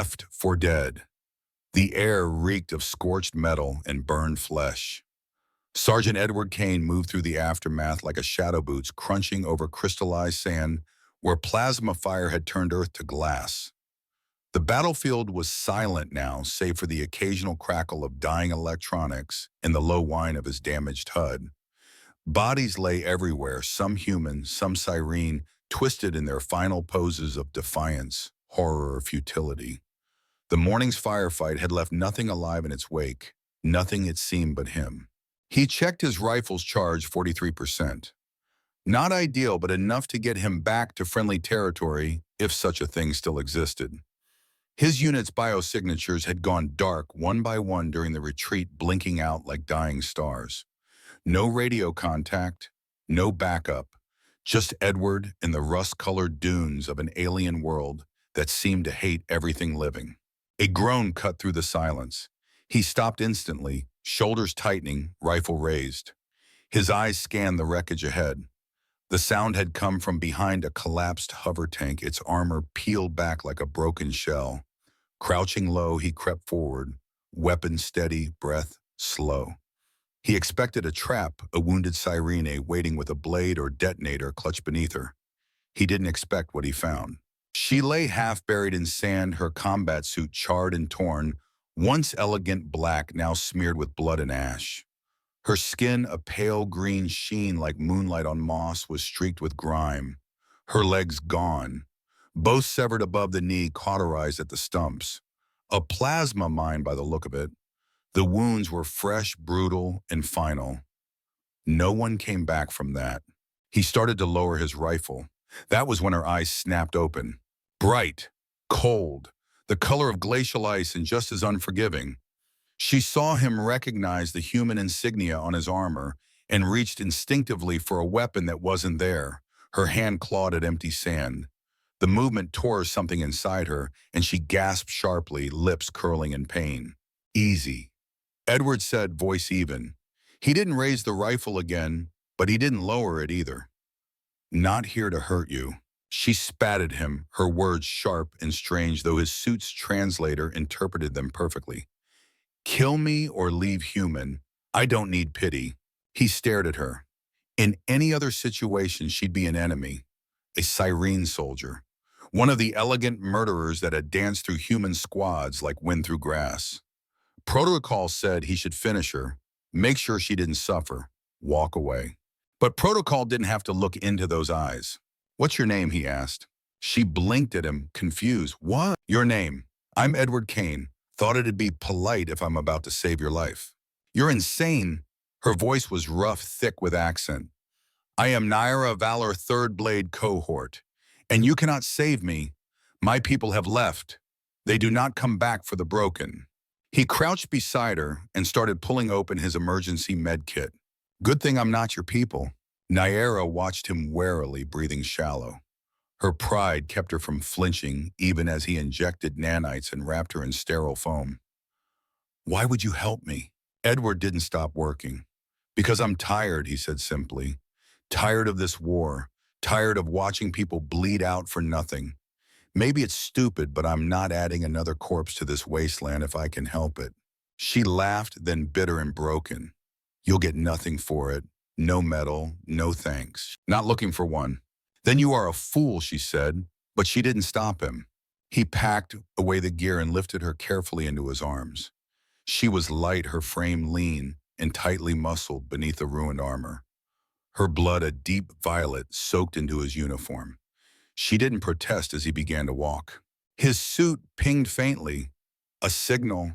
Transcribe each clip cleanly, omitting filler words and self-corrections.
left for dead. The air reeked of scorched metal and burned flesh. Sergeant Edward Kane moved through the aftermath like a shadow boots crunching over crystallized sand where plasma fire had turned Earth to glass. The battlefield was silent now, save for the occasional crackle of dying electronics and the low whine of his damaged HUD. Bodies lay everywhere, some human, some Cyrene, twisted in their final poses of defiance, horror, or futility. The morning's firefight had left nothing alive in its wake, nothing it seemed but him. He checked his rifle's charge 43%. Not ideal, but enough to get him back to friendly territory, if such a thing still existed. His unit's biosignatures had gone dark one by one during the retreat, blinking out like dying stars. No radio contact, no backup, just Edward in the rust-colored dunes of an alien world that seemed to hate everything living. A groan cut through the silence. He stopped instantly, shoulders tightening, rifle raised. His eyes scanned the wreckage ahead. The sound had come from behind a collapsed hover tank, its armor peeled back like a broken shell. Crouching low, he crept forward, weapon steady, breath slow. He expected a trap, a wounded Cyrene waiting with a blade or detonator clutched beneath her. He didn't expect what he found. She lay half buried in sand, her combat suit charred and torn, once elegant black, now smeared with blood and ash. Her skin, a pale green sheen like moonlight on moss, was streaked with grime. Her legs gone, both severed above the knee, cauterized at the stumps. A plasma mine by the look of it. The wounds were fresh, brutal, and final. No one came back from that. He started to lower his rifle. That was when her eyes snapped open. Bright, cold, the color of glacial ice and just as unforgiving. She saw him recognize the human insignia on his armor and reached instinctively for a weapon that wasn't there. Her hand clawed at empty sand. The movement tore something inside her, and she gasped sharply, lips curling in pain. Easy. Edward said, voice even. He didn't raise the rifle again, but he didn't lower it either. Not here to hurt you. She spat at him, her words sharp and strange, though his suit's translator interpreted them perfectly. Kill me or leave human. I don't need pity. He stared at her. In any other situation, she'd be an enemy, a Cyrene soldier, one of the elegant murderers that had danced through human squads like wind through grass. Protocol said he should finish her, make sure she didn't suffer, walk away. But Protocol didn't have to look into those eyes. What's your name, he asked. She blinked at him, confused. What? Your name. I'm Edward Kane. Thought it'd be polite if I'm about to save your life. You're insane. Her voice was rough, thick with accent. I am Naira Valor 3rd Blade Cohort, and you cannot save me. My people have left. They do not come back for the broken. He crouched beside her and started pulling open his emergency med kit. Good thing I'm not your people. Naira watched him warily, breathing shallow. Her pride kept her from flinching even as he injected nanites and wrapped her in sterile foam. Why would you help me? Edward didn't stop working. Because I'm tired, he said simply. Tired of this war. Tired of watching people bleed out for nothing. Maybe it's stupid, but I'm not adding another corpse to this wasteland if I can help it. She laughed, then bitter and broken. You'll get nothing for it. No medal, no thanks. Not looking for one. Then you are a fool, she said, but she didn't stop him. He packed away the gear and lifted her carefully into his arms. She was light, her frame lean and tightly muscled beneath the ruined armor. Her blood a deep violet soaked into his uniform. She didn't protest as he began to walk. His suit pinged faintly. A signal.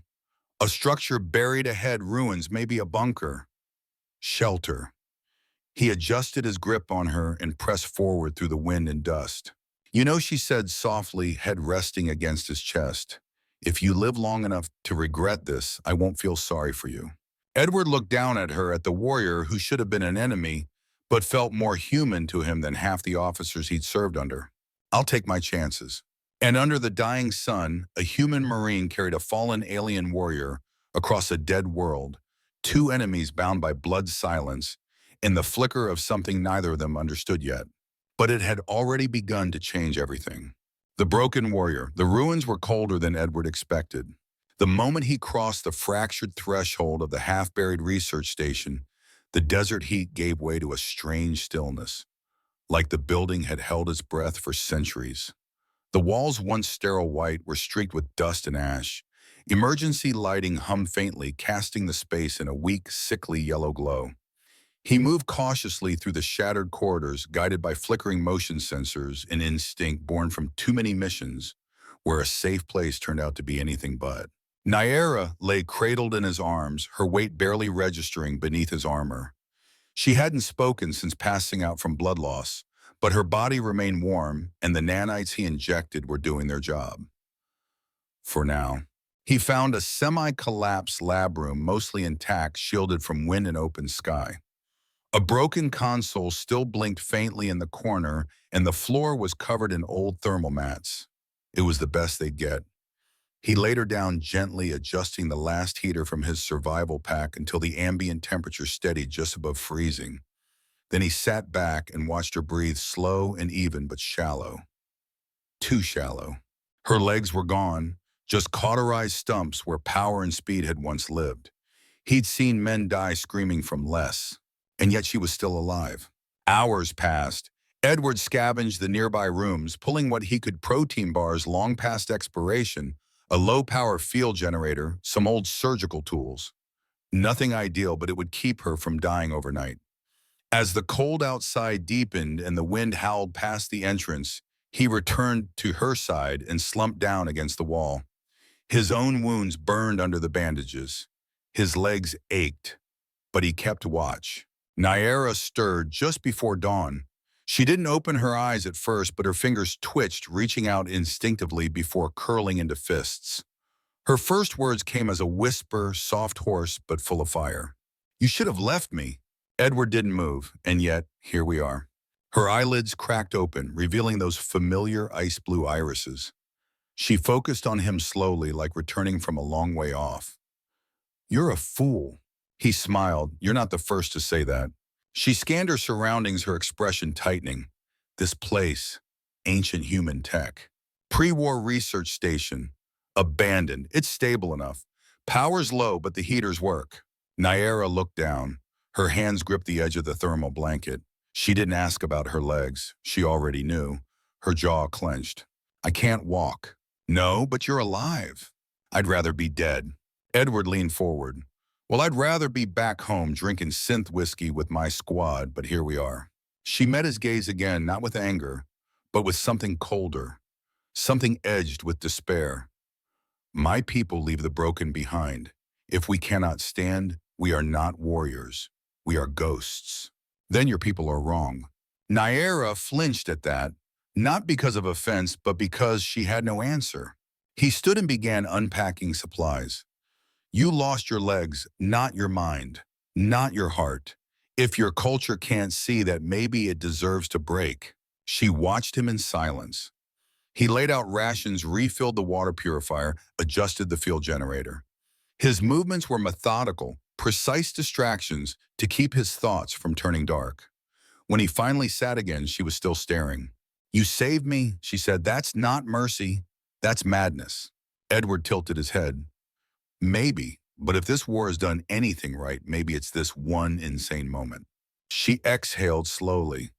A structure buried ahead, ruins, maybe a bunker. Shelter. He adjusted his grip on her and pressed forward through the wind and dust. You know, she said softly, head resting against his chest. If you live long enough to regret this, I won't feel sorry for you. Edward looked down at her, at the warrior who should have been an enemy, but felt more human to him than half the officers he'd served under. I'll take my chances. And under the dying sun, a human Marine carried a fallen alien warrior across a dead world, two enemies bound by blood silence, in the flicker of something neither of them understood yet. But it had already begun to change everything. The broken warrior. The ruins were colder than Edward expected. The moment he crossed the fractured threshold of the half-buried research station, the desert heat gave way to a strange stillness, like the building had held its breath for centuries. The walls, once sterile white, were streaked with dust and ash. Emergency lighting hummed faintly, casting the space in a weak, sickly yellow glow. He moved cautiously through the shattered corridors, guided by flickering motion sensors, an instinct born from too many missions, where a safe place turned out to be anything but. Nyara lay cradled in his arms, her weight barely registering beneath his armor. She hadn't spoken since passing out from blood loss, but her body remained warm, and the nanites he injected were doing their job. For now. He found a semi-collapsed lab room, mostly intact, shielded from wind and open sky. A broken console still blinked faintly in the corner, and the floor was covered in old thermal mats. It was the best they'd get. He laid her down gently, adjusting the last heater from his survival pack until the ambient temperature steadied just above freezing. Then he sat back and watched her breathe, slow and even, but shallow. Too shallow. Her legs were gone, just cauterized stumps where power and speed had once lived. He'd seen men die screaming from less, and yet she was still alive. Hours passed. Edward scavenged the nearby rooms, pulling what he could: protein bars long past expiration, a low-power field generator, some old surgical tools. Nothing ideal, but it would keep her from dying overnight. As the cold outside deepened and the wind howled past the entrance, he returned to her side and slumped down against the wall. His own wounds burned under the bandages. His legs ached, but he kept watch. Nyara stirred just before dawn. She didn't open her eyes at first, but her fingers twitched, reaching out instinctively before curling into fists. Her first words came as a whisper, soft, hoarse, but full of fire. "You should have left me." Edward didn't move, and yet, here we are. Her eyelids cracked open, revealing those familiar ice-blue irises. She focused on him slowly, like returning from a long way off. "You're a fool." He smiled. "You're not the first to say that." She scanned her surroundings, her expression tightening. This place, ancient human tech. Pre-war research station. Abandoned. It's stable enough. Power's low, but the heaters work. Nyara looked down. Her hands gripped the edge of the thermal blanket. She didn't ask about her legs. She already knew. Her jaw clenched. "I can't walk." "No, but you're alive." "I'd rather be dead." Edward leaned forward. "Well, I'd rather be back home drinking synth whiskey with my squad, but here we are." She met his gaze again, not with anger, but with something colder, something edged with despair. "My people leave the broken behind. If we cannot stand, we are not warriors. We are ghosts." "Then your people are wrong." Nyara flinched at that, not because of offense, but because she had no answer. He stood and began unpacking supplies. "You lost your legs, not your mind, not your heart. If your culture can't see that, maybe it deserves to break." She watched him in silence. He laid out rations, refilled the water purifier, adjusted the field generator. His movements were methodical, precise distractions to keep his thoughts from turning dark. When he finally sat again, she was still staring. "You saved me," she said. "That's not mercy. That's madness." Edward tilted his head. "Maybe, but if this war has done anything right, maybe it's this one insane moment." She exhaled slowly.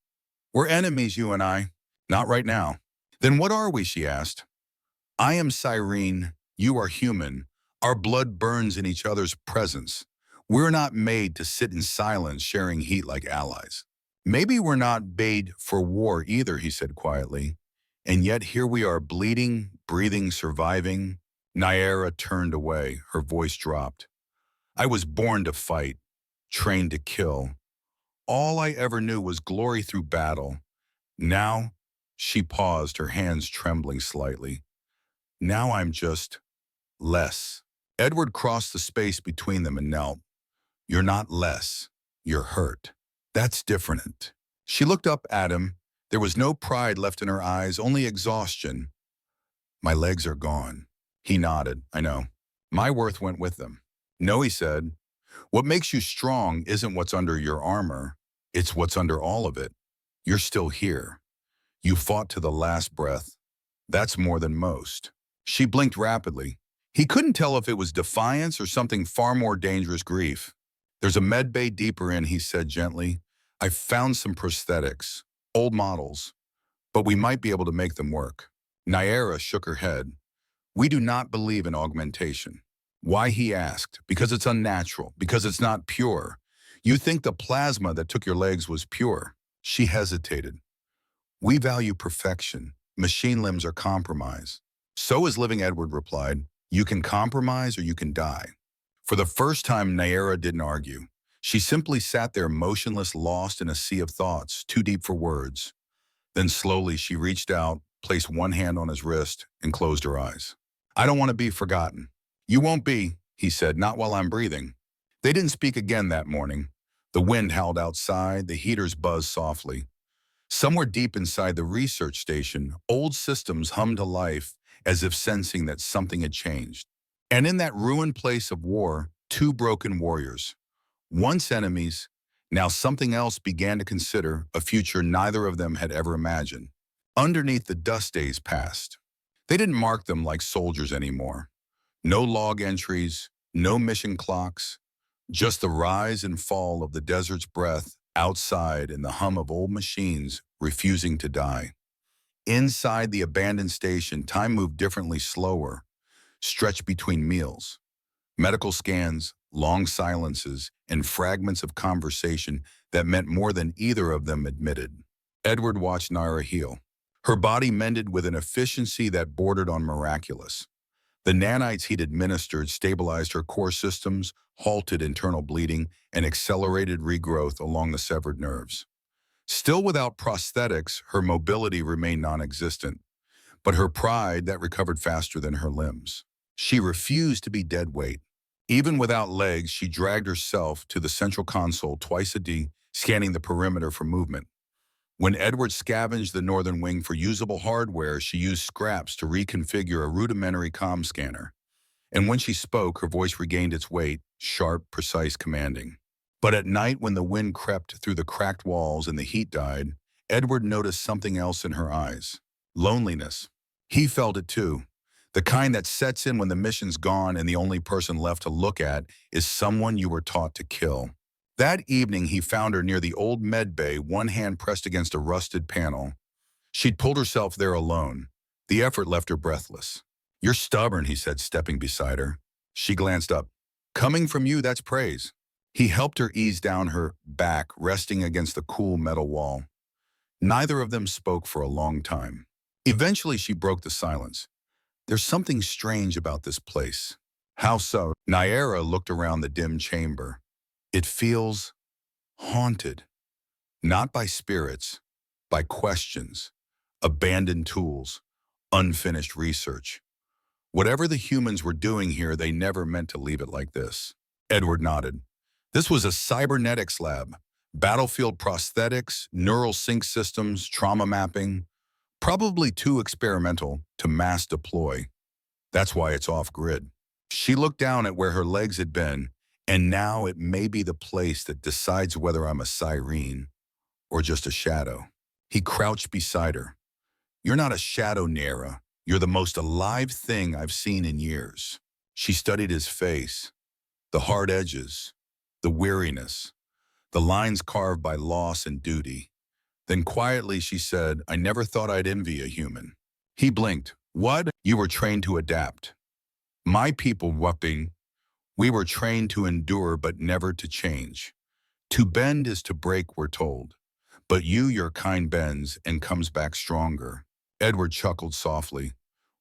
"We're enemies, you and I." "Not right now." "Then what are we?" she asked. "I am Cyrene. You are human. Our blood burns in each other's presence. We're not made to sit in silence, sharing heat like allies." "Maybe we're not made for war either," he said quietly. "And yet here we are, bleeding, breathing, surviving." Nyara turned away. Her voice dropped. "I was born to fight, trained to kill. All I ever knew was glory through battle. Now," she paused, her hands trembling slightly. "Now I'm just less." Edward crossed the space between them and knelt. "You're not less. You're hurt. That's different." She looked up at him. There was no pride left in her eyes, only exhaustion. "My legs are gone." He nodded. "I know. My worth went with them." "No," he said. "What makes you strong isn't what's under your armor. It's what's under all of it. You're still here. You fought to the last breath. That's more than most. She blinked rapidly. He couldn't tell if it was defiance or something far more dangerous, grief. There's a med bay deeper in, he said gently. I found some prosthetics, old models, but we might be able to make them work. Naira shook her head. We do not believe in augmentation. Why, he asked. Because it's unnatural, because it's not pure. You think the plasma that took your legs was pure. She hesitated. We value perfection. Machine limbs are compromise. So is living, Edward replied. You can compromise or you can die. For the first time, Naira didn't argue. She simply sat there motionless, lost in a sea of thoughts, too deep for words. Then slowly she reached out, placed one hand on his wrist, and closed her eyes. I don't want to be forgotten. You won't be, he said, not while I'm breathing. They didn't speak again that morning. The wind howled outside, the heaters buzzed softly. Somewhere deep inside the research station, old systems hummed to life as if sensing that something had changed. And in that ruined place of war, two broken warriors, once enemies, now something else, began to consider a future neither of them had ever imagined. Underneath the dust days passed. They didn't mark them like soldiers anymore. No log entries, no mission clocks, just the rise and fall of the desert's breath outside and the hum of old machines refusing to die. Inside the abandoned station, time moved differently, slower, stretched between meals. Medical scans, long silences, and fragments of conversation that meant more than either of them admitted. Edward watched Naira heal. Her body mended with an efficiency that bordered on miraculous. The nanites he'd administered stabilized her core systems, halted internal bleeding, and accelerated regrowth along the severed nerves. Still without prosthetics, her mobility remained non-existent, but her pride that recovered faster than her limbs. She refused to be dead weight. Even without legs, she dragged herself to the central console twice a day, scanning the perimeter for movement. When Edward scavenged the northern wing for usable hardware, she used scraps to reconfigure a rudimentary comm scanner. And when she spoke, her voice regained its weight, sharp, precise, commanding. But at night, when the wind crept through the cracked walls and the heat died, Edward noticed something else in her eyes. Loneliness. He felt it too. The kind that sets in when the mission's gone and the only person left to look at is someone you were taught to kill. That evening, he found her near the old med bay, one hand pressed against a rusted panel. She'd pulled herself there alone. The effort left her breathless. You're stubborn, he said, stepping beside her. She glanced up. Coming from you, that's praise. He helped her ease down her back, resting against the cool metal wall. Neither of them spoke for a long time. Eventually, she broke the silence. There's something strange about this place. How so? Naira looked around the dim chamber. It feels haunted, not by spirits, by questions, abandoned tools, unfinished research. Whatever the humans were doing here, they never meant to leave it like this. Edward nodded. This was a cybernetics lab. Battlefield prosthetics, neural sync systems, trauma mapping. Probably too experimental to mass deploy. That's why it's off-grid. She looked down at where her legs had been, and now it may be the place that decides whether I'm a siren or just a shadow. He crouched beside her. You're not a shadow, Naira. You're the most alive thing I've seen in years. She studied his face, the hard edges, the weariness, the lines carved by loss and duty. Then quietly she said, I never thought I'd envy a human. He blinked. What? You were trained to adapt. My people, whooping. We were trained to endure but never to change. To bend is to break, we're told. But your kind bends and comes back stronger. Edward chuckled softly.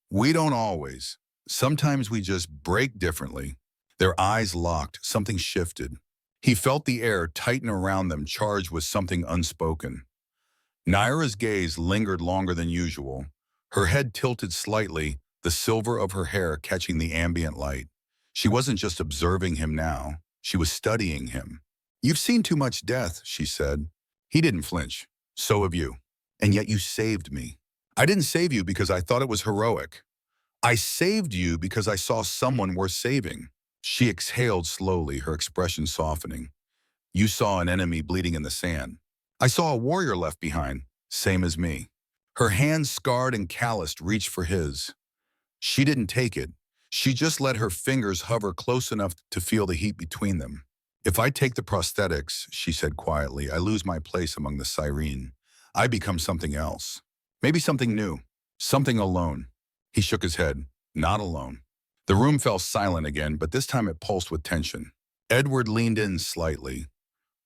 We don't always. Sometimes we just break differently. Their eyes locked, something shifted. He felt the air tighten around them, charged with something unspoken. Naira's gaze lingered longer than usual. Her head tilted slightly, the silver of her hair catching the ambient light. She wasn't just observing him now. She was studying him. You've seen too much death, she said. He didn't flinch. So have you. And yet you saved me. I didn't save you because I thought it was heroic. I saved you because I saw someone worth saving. She exhaled slowly, her expression softening. You saw an enemy bleeding in the sand. I saw a warrior left behind, same as me. Her hands, scarred and calloused, reached for his. She didn't take it. She just let her fingers hover close enough to feel the heat between them. "If I take the prosthetics," she said quietly, "I lose my place among the siren. I become something else. Maybe something new. Something alone." He shook his head. "Not alone." The room fell silent again, but this time it pulsed with tension. Edward leaned in slightly.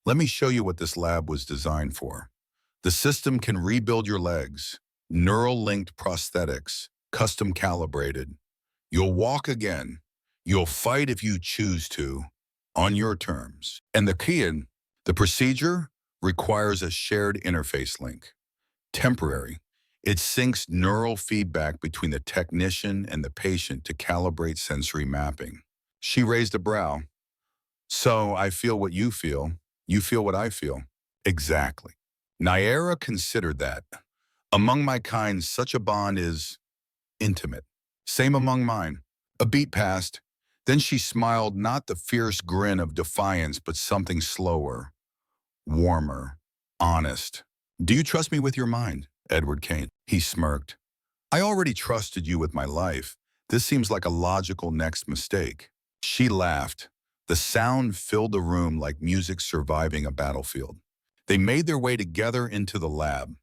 "Let me show you what this lab was designed for. The system can rebuild your legs. Neural-linked prosthetics, custom calibrated. You'll walk again. You'll fight if you choose to, on your terms. And the procedure requires a shared interface link. Temporary. It syncs neural feedback between the technician and the patient to calibrate sensory mapping." She raised a brow. "So I feel what you feel what I feel." "Exactly." Naira considered that. "Among my kind, such a bond is intimate. Same among mine." A beat passed. Then she smiled, not the fierce grin of defiance, but something slower, warmer, honest. "Do you trust me with your mind, Edward Kane?" He smirked. "I already trusted you with my life. This seems like a logical next mistake." She laughed. The sound filled the room like music surviving a battlefield. They made their way together into the lab.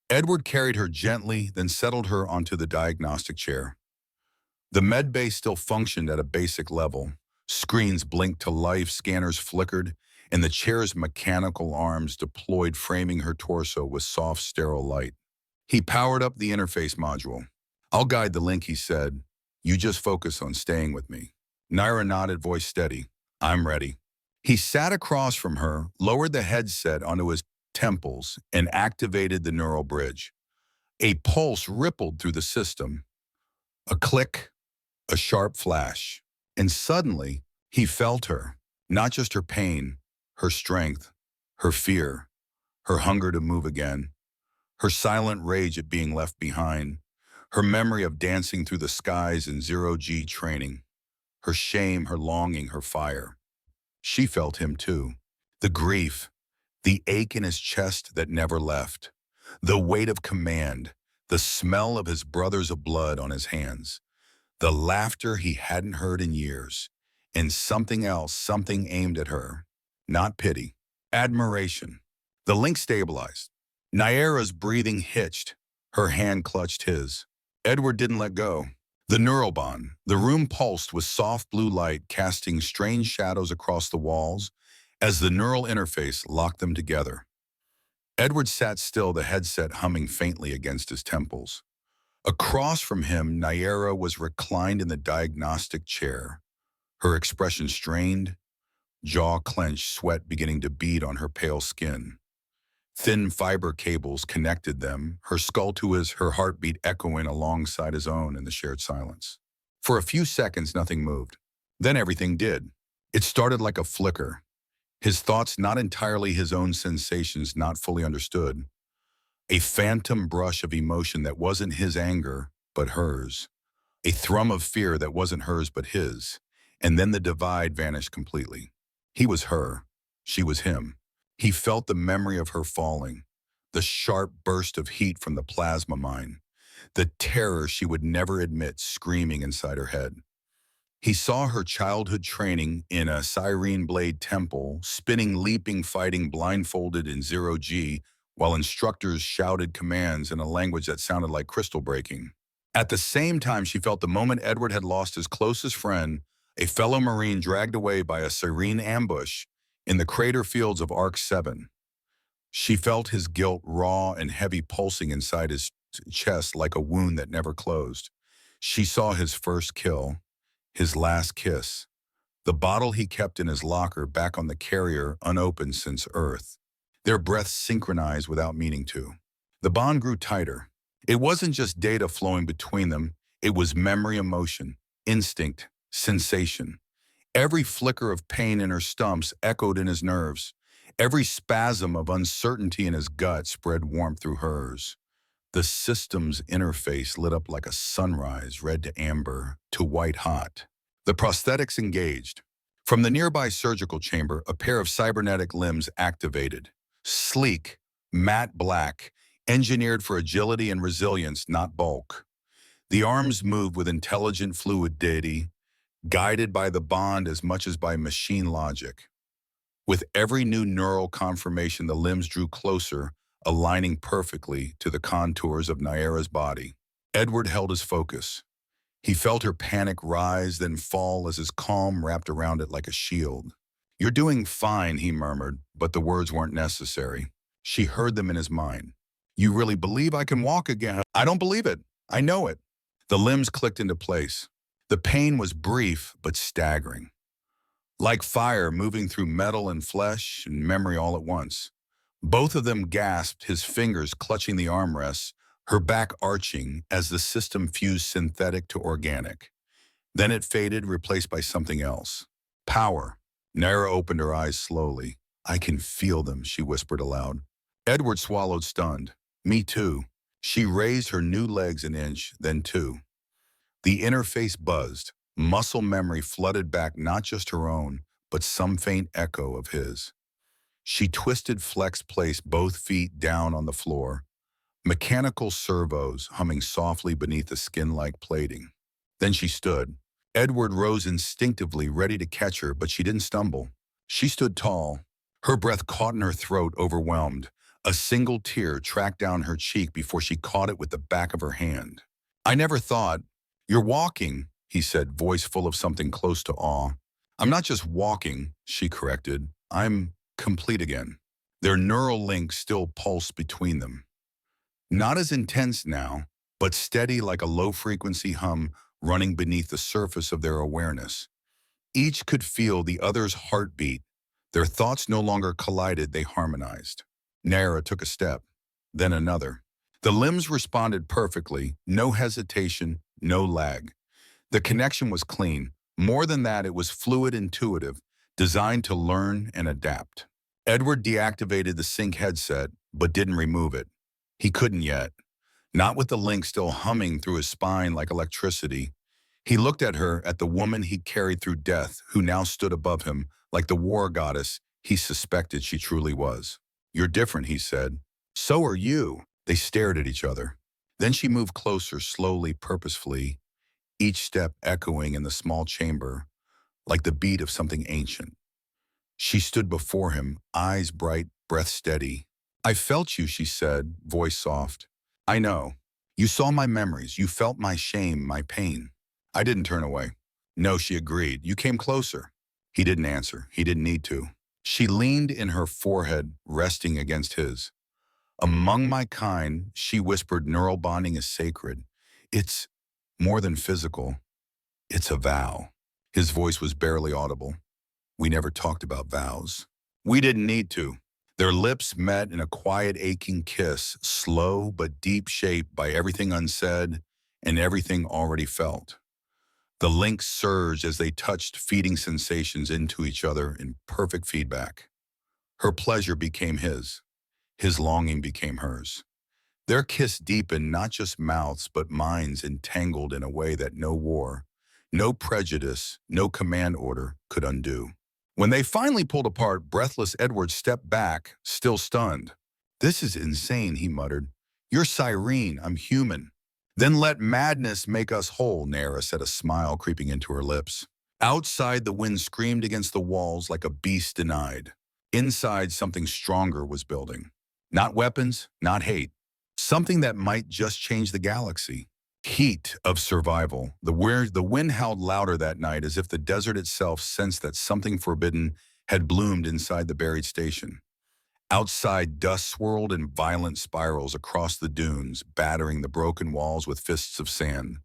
Edward carried her gently, then settled her onto the diagnostic chair. The med bay still functioned at a basic level. Screens blinked to life, scanners flickered, and the chair's mechanical arms deployed, framing her torso with soft, sterile light. He powered up the interface module. "I'll guide the link," he said. "You just focus on staying with me." Naira nodded, voice steady. "I'm ready." He sat across from her, lowered the headset onto his temples, and activated the neural bridge. A pulse rippled through the system. A click, a sharp flash. And suddenly, he felt her. Not just her pain, her strength, her fear, her hunger to move again, her silent rage at being left behind, her memory of dancing through the skies in zero-G training, her shame, her longing, her fire. She felt him too. The grief, the ache in his chest that never left, the weight of command, the smell of his brother's blood on his hands, the laughter he hadn't heard in years, and something else, something aimed at her. Not pity, admiration. The link stabilized. Naira's breathing hitched. Her hand clutched his. Edward didn't let go. The neural bond. The room pulsed with soft blue light, casting strange shadows across the walls as the neural interface locked them together. Edward sat still, the headset humming faintly against his temples. Across from him, Naira was reclined in the diagnostic chair, her expression strained, jaw clenched, sweat beginning to bead on her pale skin. Thin fiber cables connected them, her skull to his, her heartbeat echoing alongside his own in the shared silence. For a few seconds, nothing moved. Then everything did. It started like a flicker. His thoughts not entirely his own, sensations not fully understood. A phantom brush of emotion that wasn't his anger, but hers. A thrum of fear that wasn't hers, but his. And then the divide vanished completely. He was her. She was him. He felt the memory of her falling, the sharp burst of heat from the plasma mine, the terror she would never admit screaming inside her head. He saw her childhood training in a siren blade temple, spinning, leaping, fighting, blindfolded in zero-G, while instructors shouted commands in a language that sounded like crystal breaking. At the same time, she felt the moment Edward had lost his closest friend, a fellow Marine dragged away by a serene ambush in the crater fields of Arc 7. She felt his guilt raw and heavy, pulsing inside his chest like a wound that never closed. She saw his first kill, his last kiss, the bottle he kept in his locker back on the carrier, unopened since Earth. Their breaths synchronized without meaning to. The bond grew tighter. It wasn't just data flowing between them, it was memory, emotion, instinct, sensation. Every flicker of pain in her stumps echoed in his nerves. Every spasm of uncertainty in his gut spread warmth through hers. The system's interface lit up like a sunrise, red to amber, to white hot. The prosthetics engaged. From the nearby surgical chamber, a pair of cybernetic limbs activated. Sleek, matte black, engineered for agility and resilience, not bulk. The arms moved with intelligent fluidity, guided by the bond as much as by machine logic. With every new neural confirmation, the limbs drew closer, aligning perfectly to the contours of Naira's body. Edward held his focus. He felt her panic rise, then fall as his calm wrapped around it like a shield. "You're doing fine," he murmured, but the words weren't necessary. She heard them in his mind. "You really believe I can walk again?" "I don't believe it. I know it." The limbs clicked into place. The pain was brief but staggering. Like fire moving through metal and flesh and memory all at once. Both of them gasped, his fingers clutching the armrests, her back arching as the system fused synthetic to organic. Then it faded, replaced by something else. Power. Naira opened her eyes slowly. "I can feel them," she whispered aloud. Edward swallowed, stunned. "Me too." She raised her new legs an inch, then two. The interface buzzed. Muscle memory flooded back not just her own, but some faint echo of his. She twisted, flexed, placed both feet down on the floor. Mechanical servos humming softly beneath the skin-like plating. Then she stood. Edward rose instinctively, ready to catch her, but she didn't stumble. She stood tall. Her breath caught in her throat, overwhelmed. A single tear tracked down her cheek before she caught it with the back of her hand. "I never thought—" "You're walking," he said, voice full of something close to awe. "I'm not just walking," she corrected. "I'm complete again." Their neural links still pulsed between them. Not as intense now, but steady like a low-frequency hum running beneath the surface of their awareness. Each could feel the other's heartbeat. Their thoughts no longer collided, they harmonized. Naira took a step, then another. The limbs responded perfectly, no hesitation, no lag. The connection was clean. More than that, it was fluid, intuitive, designed to learn and adapt. Edward deactivated the sync headset, but didn't remove it. He couldn't yet. Not with the link still humming through his spine like electricity. He looked at her, at the woman he carried through death, who now stood above him, like the war goddess he suspected she truly was. "You're different," he said. "So are you." They stared at each other. Then she moved closer, slowly, purposefully, each step echoing in the small chamber, like the beat of something ancient. She stood before him, eyes bright, breath steady. "I felt you," she said, voice soft. "I know. You saw my memories. You felt my shame, my pain." I didn't turn away. "No," she agreed. "You came closer." He didn't answer. He didn't need to. She leaned in, her forehead resting against his. "Among my kind," she whispered, "neural bonding is sacred. It's more than physical. It's a vow." His voice was barely audible. "We never talked about vows." "We didn't need to." Their lips met in a quiet, aching kiss, slow but deep, shaped by everything unsaid and everything already felt. The links surged as they touched, feeding sensations into each other in perfect feedback. Her pleasure became his longing became hers. Their kiss deepened, not just mouths, but minds entangled in a way that no war, no prejudice, no command order could undo. When they finally pulled apart, breathless, Edward stepped back, still stunned. "This is insane," he muttered. "You're Cyrene, I'm human." "Then let madness make us whole," Naira said, a smile creeping into her lips. Outside, the wind screamed against the walls like a beast denied. Inside, something stronger was building. Not weapons, not hate. Something that might just change the galaxy. Heat of survival. The wind howled louder that night, as if the desert itself sensed that something forbidden had bloomed inside the buried station. Outside, dust swirled in violent spirals across the dunes, battering the broken walls with fists of sand.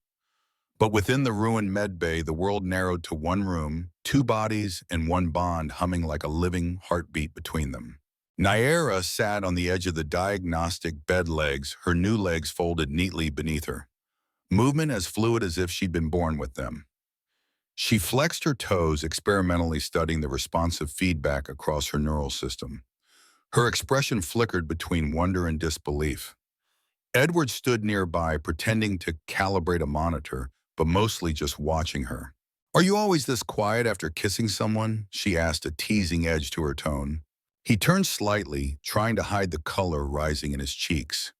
But within the ruined medbay, the world narrowed to one room, two bodies, and one bond humming like a living heartbeat between them. Naira sat on the edge of the diagnostic bed legs, her new legs folded neatly beneath her. Movement as fluid as if she'd been born with them. She flexed her toes, experimentally studying the responsive feedback across her neural system. Her expression flickered between wonder and disbelief. Edward stood nearby, pretending to calibrate a monitor, but mostly just watching her. "Are you always this quiet after kissing someone?" she asked, a teasing edge to her tone. He turned slightly, trying to hide the color rising in his cheeks.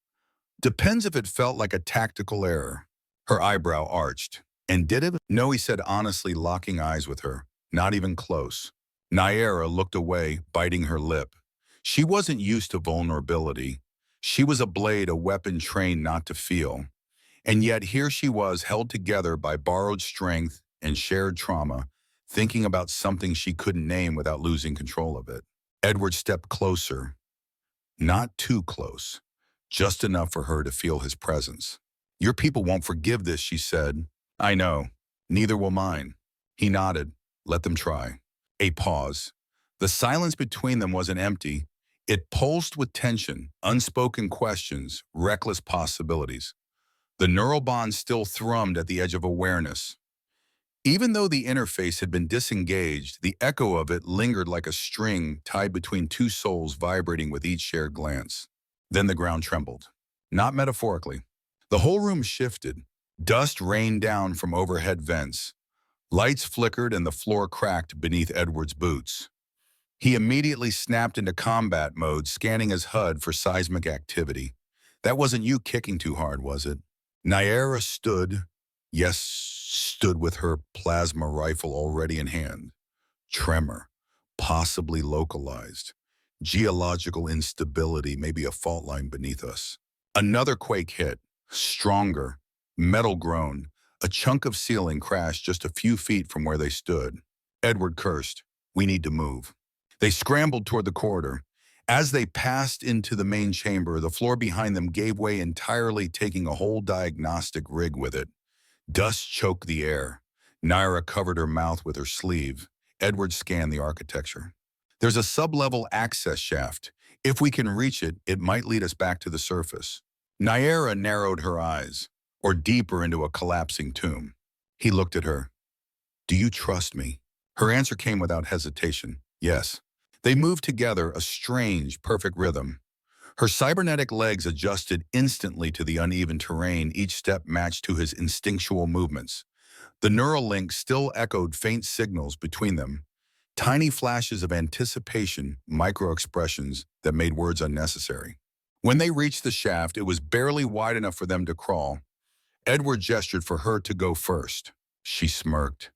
Depends if it felt like a tactical error. Her eyebrow arched. And did it? No, he said honestly, locking eyes with her. Not even close. Naira looked away, biting her lip. She wasn't used to vulnerability. She was a blade, a weapon trained not to feel. And yet here she was, held together by borrowed strength and shared trauma, thinking about something she couldn't name without losing control of it. Edward stepped closer, not too close, just enough for her to feel his presence. Your people won't forgive this, she said. I know. Neither will mine. He nodded. Let them try. A pause. The silence between them wasn't empty. It pulsed with tension, unspoken questions, reckless possibilities. The neural bond still thrummed at the edge of awareness. Even though the interface had been disengaged, the echo of it lingered like a string tied between two souls vibrating with each shared glance. Then the ground trembled. Not metaphorically. The whole room shifted. Dust rained down from overhead vents. Lights flickered and the floor cracked beneath Edward's boots. He immediately snapped into combat mode, scanning his HUD for seismic activity. That wasn't you kicking too hard, was it? Naira stood, yes, stood with her plasma rifle already in hand. Tremor, possibly localized. Geological instability, maybe a fault line beneath us. Another quake hit, stronger, metal groaned. A chunk of ceiling crashed just a few feet from where they stood. Edward cursed. We need to move. They scrambled toward the corridor. As they passed into the main chamber, the floor behind them gave way entirely, taking a whole diagnostic rig with it. Dust choked the air. Naira covered her mouth with her sleeve. Edward scanned the architecture. There's a sub-level access shaft. If we can reach it, it might lead us back to the surface. Naira narrowed her eyes, or deeper into a collapsing tomb. He looked at her. Do you trust me? Her answer came without hesitation. Yes. They moved together, a strange, perfect rhythm. Her cybernetic legs adjusted instantly to the uneven terrain, each step matched to his instinctual movements. The neural link still echoed faint signals between them, tiny flashes of anticipation, micro-expressions that made words unnecessary. When they reached the shaft, it was barely wide enough for them to crawl. Edward gestured for her to go first. She smirked.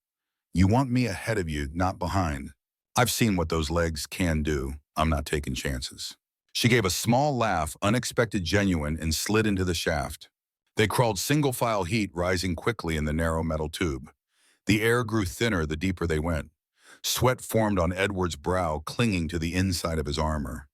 You want me ahead of you, not behind. I've seen what those legs can do. I'm not taking chances. She gave a small laugh, unexpected, genuine, and slid into the shaft. They crawled single-file, heat rising quickly in the narrow metal tube. The air grew thinner the deeper they went. Sweat formed on Edward's brow, clinging to the inside of his armor.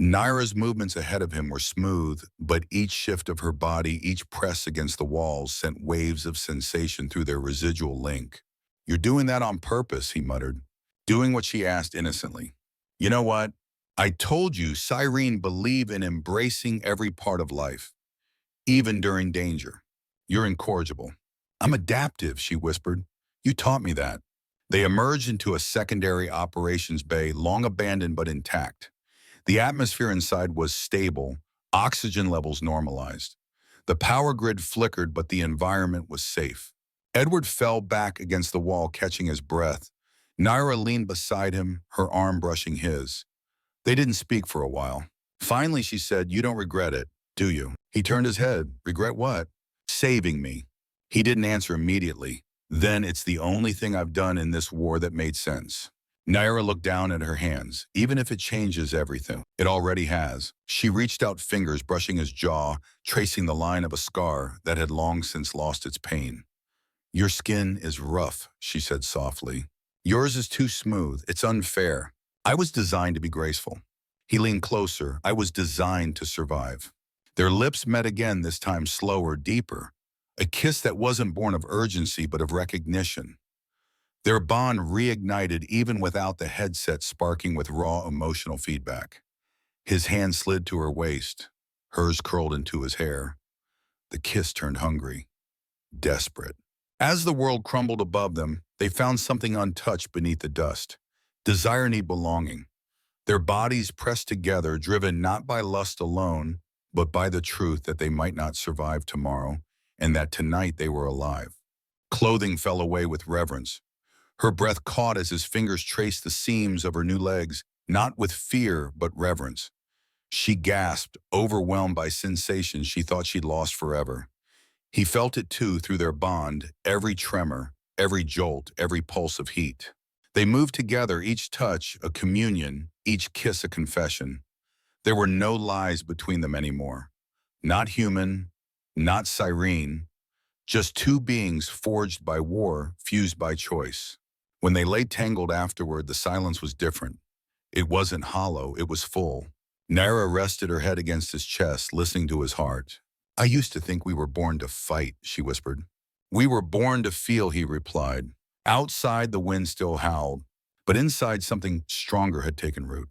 Naira's movements ahead of him were smooth, but each shift of her body, each press against the walls, sent waves of sensation through their residual link. You're doing that on purpose, he muttered, doing what she asked innocently. You know what? I told you Cyrene believed in embracing every part of life, even during danger. You're incorrigible. I'm adaptive, she whispered. You taught me that. They emerged into a secondary operations bay, long abandoned but intact. The atmosphere inside was stable, oxygen levels normalized. The power grid flickered, but the environment was safe. Edward fell back against the wall, catching his breath. Naira leaned beside him, her arm brushing his. They didn't speak for a while. Finally, she said, You don't regret it, do you? He turned his head. Regret what? Saving me. He didn't answer immediately. Then it's the only thing I've done in this war that made sense. Naira looked down at her hands. Even if it changes everything, it already has. She reached out fingers, brushing his jaw, tracing the line of a scar that had long since lost its pain. Your skin is rough, she said softly. Yours is too smooth. It's unfair. I was designed to be graceful. He leaned closer. I was designed to survive. Their lips met again, this time slower, deeper. A kiss that wasn't born of urgency, but of recognition. Their bond reignited even without the headset sparking with raw emotional feedback. His hand slid to her waist. Hers curled into his hair. The kiss turned hungry, desperate. As the world crumbled above them, they found something untouched beneath the dust. Desire, need belonging. Their bodies pressed together, driven not by lust alone, but by the truth that they might not survive tomorrow, and that tonight they were alive. Clothing fell away with reverence. Her breath caught as his fingers traced the seams of her new legs, not with fear, but reverence. She gasped, overwhelmed by sensations she thought she'd lost forever. He felt it too through their bond, every tremor, every jolt, every pulse of heat. They moved together, each touch a communion, each kiss a confession. There were no lies between them anymore. Not human, not Cyrene, just two beings forged by war, fused by choice. When they lay tangled afterward, the silence was different. It wasn't hollow, it was full. Naira rested her head against his chest, listening to his heart. I used to think we were born to fight, she whispered. We were born to feel, he replied. Outside, the wind still howled, but inside something stronger had taken root.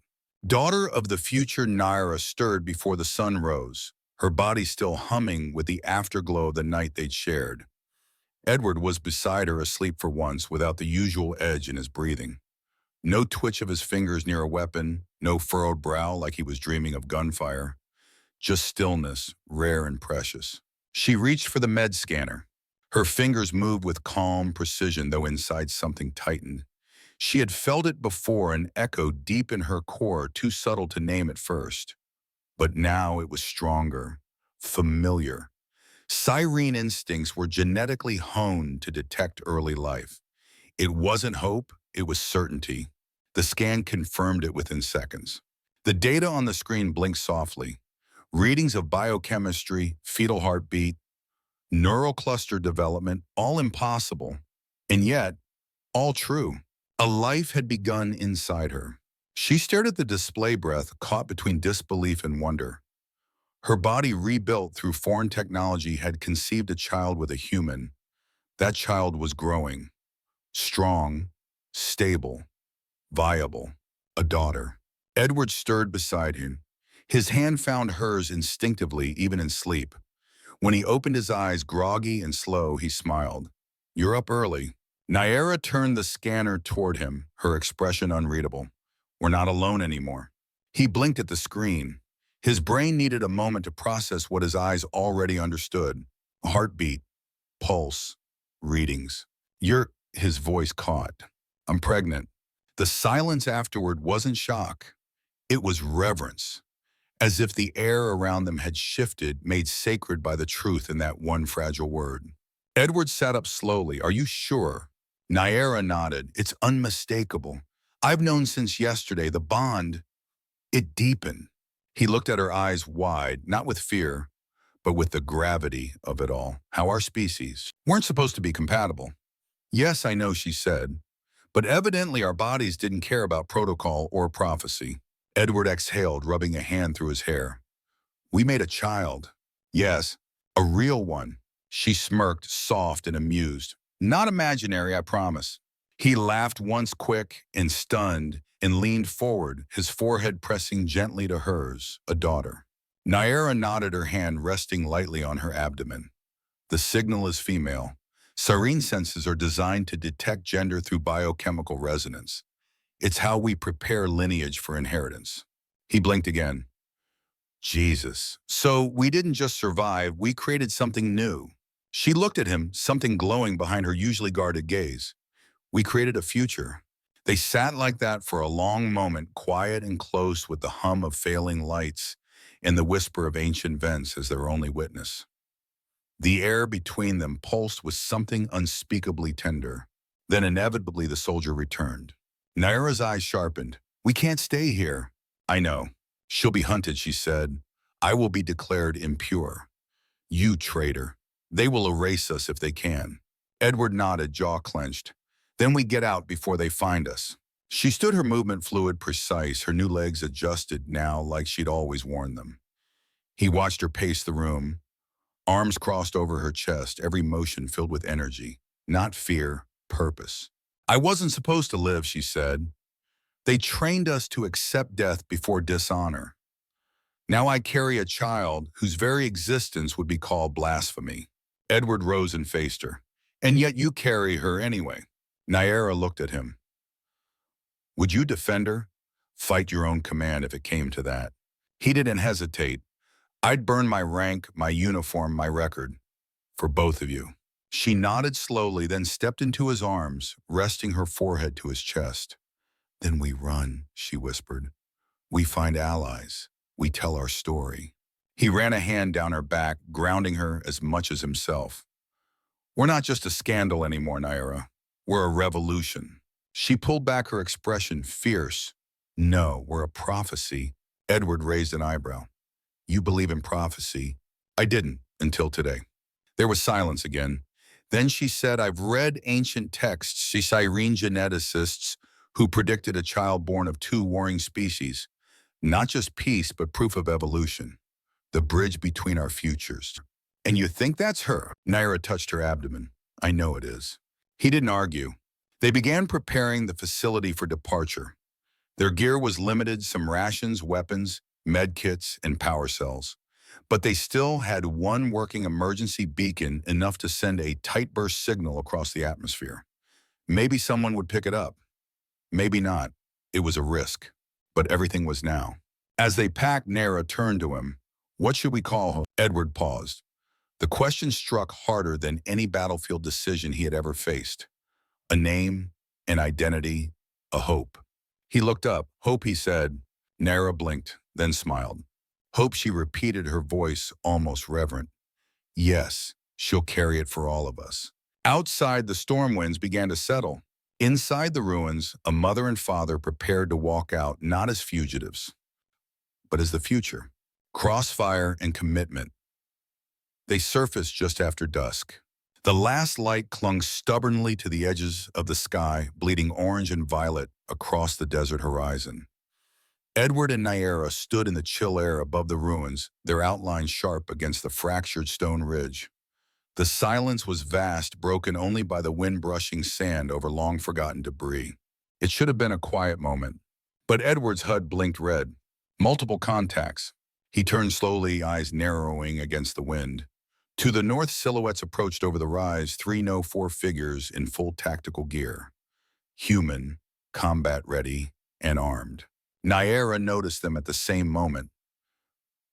Daughter of the future, Naira stirred before the sun rose, her body still humming with the afterglow of the night they'd shared. Edward was beside her, asleep for once, without the usual edge in his breathing. No twitch of his fingers near a weapon, no furrowed brow like he was dreaming of gunfire. Just stillness, rare and precious. She reached for the med scanner. Her fingers moved with calm precision, though inside something tightened. She had felt it before, an echo deep in her core, too subtle to name at first. But now it was stronger, familiar. Cyrene instincts were genetically honed to detect early life. It wasn't hope, it was certainty. The scan confirmed it within seconds. The data on the screen blinked softly. Readings of biochemistry, fetal heartbeat, neural cluster development, all impossible. And yet, all true. A life had begun inside her. She stared at the display, breath caught between disbelief and wonder. Her body, rebuilt through foreign technology, had conceived a child with a human. That child was growing. Strong, stable, viable. A daughter. Edward stirred beside him. His hand found hers instinctively, even in sleep. When he opened his eyes, groggy and slow, he smiled. You're up early. Naira turned the scanner toward him, her expression unreadable. We're not alone anymore. He blinked at the screen. His brain needed a moment to process what his eyes already understood. Heartbeat, pulse, readings. His voice caught. I'm pregnant. The silence afterward wasn't shock. It was reverence, as if the air around them had shifted, made sacred by the truth in that one fragile word. Edward sat up slowly. Are you sure? Naira nodded. It's unmistakable. I've known since yesterday. The bond, it deepened. He looked at her eyes wide, not with fear, but with the gravity of it all. How our species weren't supposed to be compatible. Yes, I know, she said, but evidently our bodies didn't care about protocol or prophecy. Edward exhaled, rubbing a hand through his hair. We made a child. Yes, a real one. She smirked, soft and amused. Not imaginary, I promise. He laughed once, quick and stunned, and leaned forward, his forehead pressing gently to hers, a daughter. Naira nodded, her hand resting lightly on her abdomen. The signal is female. Cyrene senses are designed to detect gender through biochemical resonance. It's how we prepare lineage for inheritance. He blinked again. Jesus. So we didn't just survive, we created something new. She looked at him, something glowing behind her usually guarded gaze. We created a future. They sat like that for a long moment, quiet and close, with the hum of failing lights and the whisper of ancient vents as their only witness. The air between them pulsed with something unspeakably tender. Then inevitably the soldier returned. Naira's eyes sharpened. We can't stay here. I know. She'll be hunted, she said. I will be declared impure. You traitor. They will erase us if they can. Edward nodded, jaw clenched. Then we get out before they find us. She stood, her movement fluid, precise, her new legs adjusted now like she'd always worn them. He watched her pace the room, arms crossed over her chest, every motion filled with energy, not fear, purpose. I wasn't supposed to live, she said. They trained us to accept death before dishonor. Now I carry a child whose very existence would be called blasphemy. Edward rose and faced her. And yet you carry her anyway. Naira looked at him. Would you defend her? Fight your own command if it came to that. He didn't hesitate. I'd burn my rank, my uniform, my record. For both of you. She nodded slowly, then stepped into his arms, resting her forehead to his chest. Then we run, she whispered. We find allies. we tell our story. He ran a hand down her back, grounding her as much as himself. We're not just a scandal anymore, Naira. We're a revolution. She pulled back her expression, fierce. No, we're a prophecy. Edward raised an eyebrow. You believe in prophecy? I didn't, until today. There was silence again. Then she said, I've read ancient texts, Cyrene geneticists who predicted a child born of two warring species. Not just peace, but proof of evolution. The bridge between our futures. And you think that's her? Naira touched her abdomen. I know it is. He didn't argue. They began preparing the facility for departure. Their gear was limited, some rations, weapons, med kits, and power cells. But they still had one working emergency beacon, enough to send a tight burst signal across the atmosphere. Maybe someone would pick it up. Maybe not. It was a risk. But everything was now. As they packed, Naira turned to him. What should we call her? Edward paused. The question struck harder than any battlefield decision he had ever faced. A name, an identity, a hope. He looked up. Hope, he said. Naira blinked, then smiled. Hope, she repeated, her voice almost reverent. Yes, she'll carry it for all of us. Outside, the storm winds began to settle. Inside the ruins, a mother and father prepared to walk out not as fugitives, but as the future. Crossfire and commitment. They surfaced just after dusk. The last light clung stubbornly to the edges of the sky, bleeding orange and violet across the desert horizon. Edward and Naira stood in the chill air above the ruins, their outlines sharp against the fractured stone ridge. The silence was vast, broken only by the wind brushing sand over long-forgotten debris. It should have been a quiet moment. But Edward's HUD blinked red. Multiple contacts. He turned slowly, eyes narrowing against the wind. To the north, silhouettes approached over the rise, 3 No-4 figures in full tactical gear. Human, combat-ready, and armed. Naira noticed them at the same moment.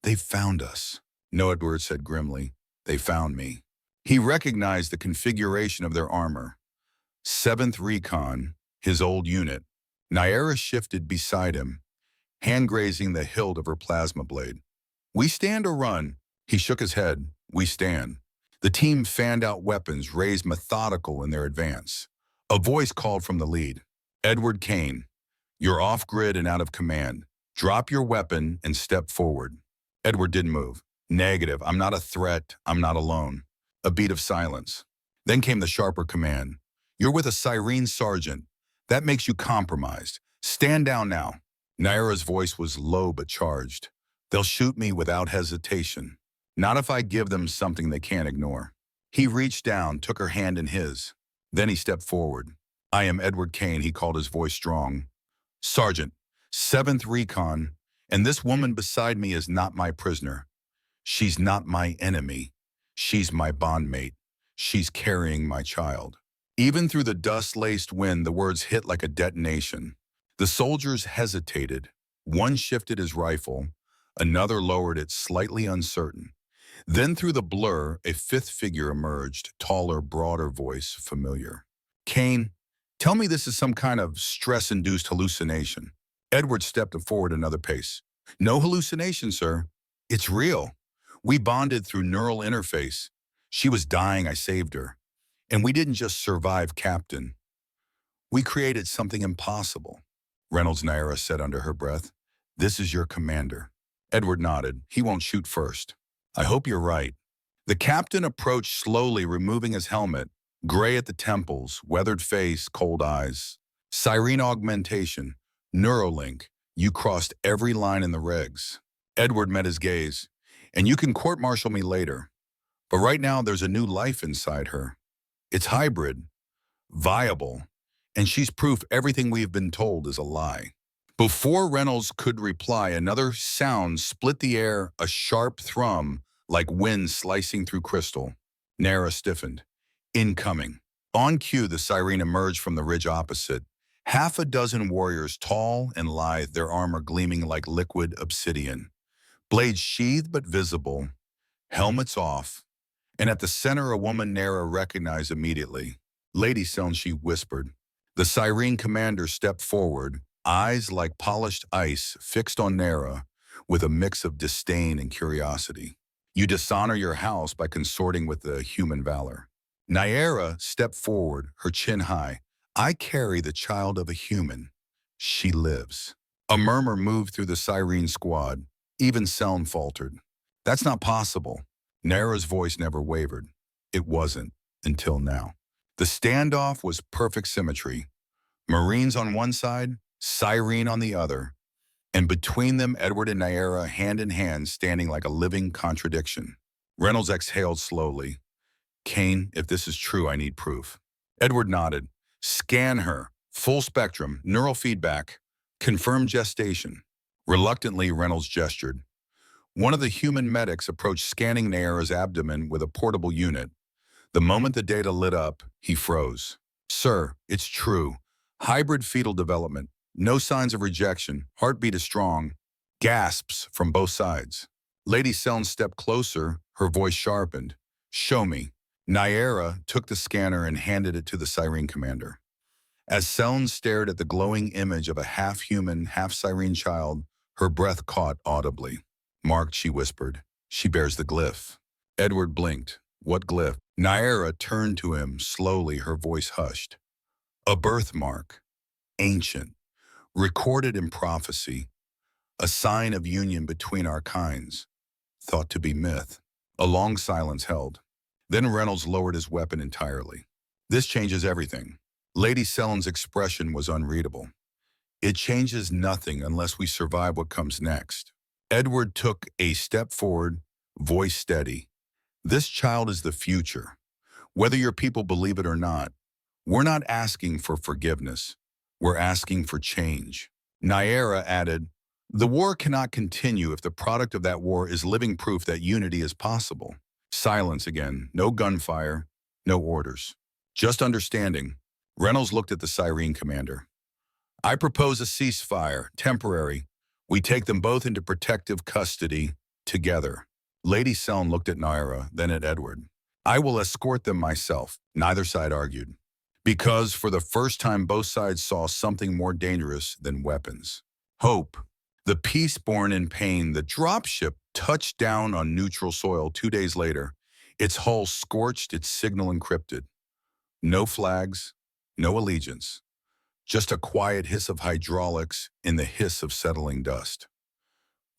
They found us, No, Edward said grimly. They found me. He recognized the configuration of their armor. 7th Recon, his old unit. Naira shifted beside him, hand grazing the hilt of her plasma blade. We stand or run? He shook his head. We stand. The team fanned out weapons, raised methodical in their advance. A voice called from the lead. Edward Kane, you're off-grid and out of command. Drop your weapon and step forward. Edward didn't move. Negative. I'm not a threat. I'm not alone. A beat of silence. Then came the sharper command. You're with a Cyrene sergeant. That makes you compromised. Stand down now. Naira's voice was low but charged. They'll shoot me without hesitation. Not if I give them something they can't ignore. He reached down, took her hand in his. Then he stepped forward. I am Edward Kane, he called, his voice strong. Sergeant, 7th Recon, and this woman beside me is not my prisoner. She's not my enemy. She's my bondmate. She's carrying my child. Even through the dust-laced wind, the words hit like a detonation. The soldiers hesitated. One shifted his rifle. Another lowered it, slightly uncertain. Then through the blur, a 5th figure emerged, taller, broader voice, familiar. Kane, tell me this is some kind of stress-induced hallucination. Edward stepped forward another pace. No hallucination, sir. It's real. We bonded through neural interface. She was dying, I saved her. And we didn't just survive, Captain. We created something impossible. Reynolds, Naira said under her breath. This is your commander. Edward nodded. He won't shoot first. I hope you're right. The captain approached slowly, removing his helmet. Gray at the temples, weathered face, cold eyes. Cyrene augmentation. Neuralink. You crossed every line in the regs. Edward met his gaze. And you can court-martial me later. But right now there's a new life inside her. It's hybrid, viable, and she's proof everything we've been told is a lie. Before Reynolds could reply, another sound split the air, a sharp thrum like wind slicing through crystal. Naira stiffened. Incoming. On cue, the Cyrene emerged from the ridge opposite. 6 warriors, tall and lithe, their armor gleaming like liquid obsidian. Blades sheathed but visible, helmets off, and at the center a woman Naira recognized immediately. Lady Seln, she whispered. The Cyrene commander stepped forward, eyes like polished ice fixed on Naira, with a mix of disdain and curiosity. You dishonor your house by consorting with the human valor. Nyera stepped forward, her chin high. I carry the child of a human. She lives. A murmur moved through the Cyrene squad. Even Selm faltered. That's not possible. Nyera's voice never wavered. It wasn't, until now. The standoff was perfect symmetry. Marines on one side, Cyrene on the other, and between them Edward and Nyera hand in hand standing like a living contradiction. Reynolds exhaled slowly. Kane, if this is true, I need proof. Edward nodded. Scan her. Full spectrum, neural feedback, confirmed gestation. Reluctantly, Reynolds gestured. One of the human medics approached scanning Nyera's abdomen with a portable unit. The moment the data lit up, he froze. Sir, it's true. Hybrid fetal development. No signs of rejection. Heartbeat is strong. Gasps from both sides. Lady Seln stepped closer, her voice sharpened. Show me. Nyera took the scanner and handed it to the Cyrene commander. As Seln stared at the glowing image of a half-human, half-Cyrene child, her breath caught audibly. Marked, she whispered. She bears the glyph. Edward blinked. What glyph? Nyera turned to him, slowly, her voice hushed. A birthmark. Ancient. Recorded in prophecy. A sign of union between our kinds. Thought to be myth. A long silence held. Then Reynolds lowered his weapon entirely. This changes everything. Lady Seln's expression was unreadable. It changes nothing unless we survive what comes next. Edward took a step forward, voice steady. This child is the future. Whether your people believe it or not, we're not asking for forgiveness. We're asking for change. Nyera added, the war cannot continue if the product of that war is living proof that unity is possible. Silence again. No gunfire, no orders. Just understanding. Reynolds looked at the Cyrene commander. I propose a ceasefire, temporary. We take them both into protective custody, together. Lady Seln looked at Nyera, then at Edward. I will escort them myself, neither side argued. Because for the first time both sides saw something more dangerous than weapons. Hope. The peace born in pain, the dropship touched down on neutral soil 2 days later, its hull scorched, its signal encrypted. No flags, no allegiance. Just a quiet hiss of hydraulics in the hiss of settling dust.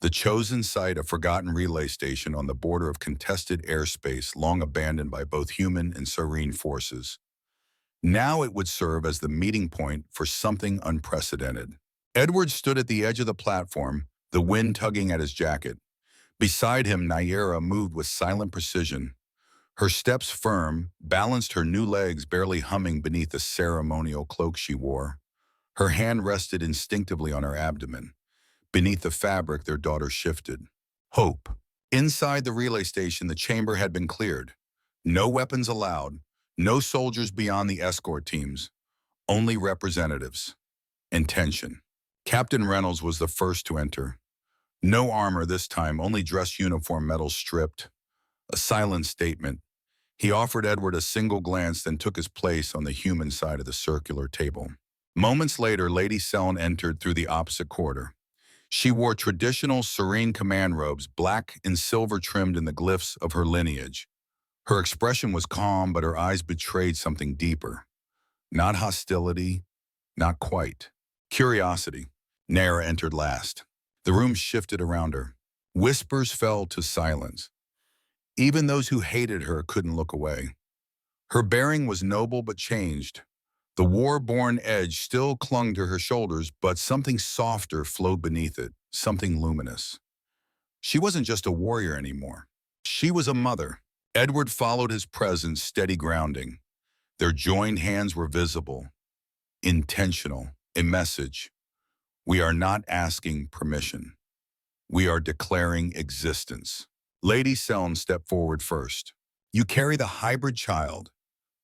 The chosen site, a forgotten relay station on the border of contested airspace long abandoned by both human and Cyrene forces. Now it would serve as the meeting point for something unprecedented. Edward stood at the edge of the platform, the wind tugging at his jacket. Beside him, Nyera moved with silent precision. Her steps firm, balanced, her new legs barely humming beneath the ceremonial cloak she wore. Her hand rested instinctively on her abdomen. Beneath the fabric, their daughter shifted. Hope. Inside the relay station, the chamber had been cleared. No weapons allowed. No soldiers beyond the escort teams. Only representatives. Intention. Captain Reynolds was the first to enter. No armor this time, only dress uniform, medals stripped. A silent statement. He offered Edward a single glance, then took his place on the human side of the circular table. Moments later, Lady Seln entered through the opposite corridor. She wore traditional Cyrene command robes, black and silver trimmed in the glyphs of her lineage. Her expression was calm, but her eyes betrayed something deeper. Not hostility, not quite. Curiosity. Nyera entered last. The room shifted around her. Whispers fell to silence. Even those who hated her couldn't look away. Her bearing was noble but changed. The war-born edge still clung to her shoulders, but something softer flowed beneath it, something luminous. She wasn't just a warrior anymore. She was a mother. Edward followed his presence, steady grounding. Their joined hands were visible, intentional, a message. We are not asking permission. We are declaring existence. Lady Seln stepped forward first. You carry the hybrid child.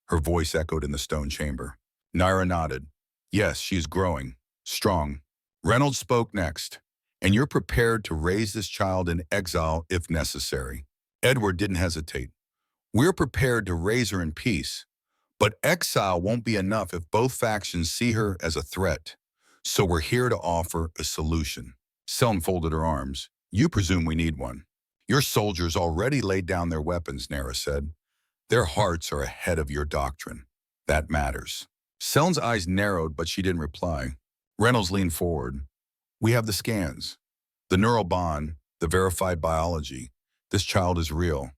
Her voice echoed in the stone chamber. Nyera nodded. Yes, she is growing, strong. Reynolds spoke next. And you're prepared to raise this child in exile if necessary. Edward didn't hesitate. We're prepared to raise her in peace. But exile won't be enough if both factions see her as a threat. So we're here to offer a solution. Seln folded her arms. You presume we need one. Your soldiers already laid down their weapons, Nara said. Their hearts are ahead of your doctrine. That matters. Seln's eyes narrowed, but she didn't reply. Reynolds leaned forward. We have the scans, the neural bond, the verified biology. This child is real.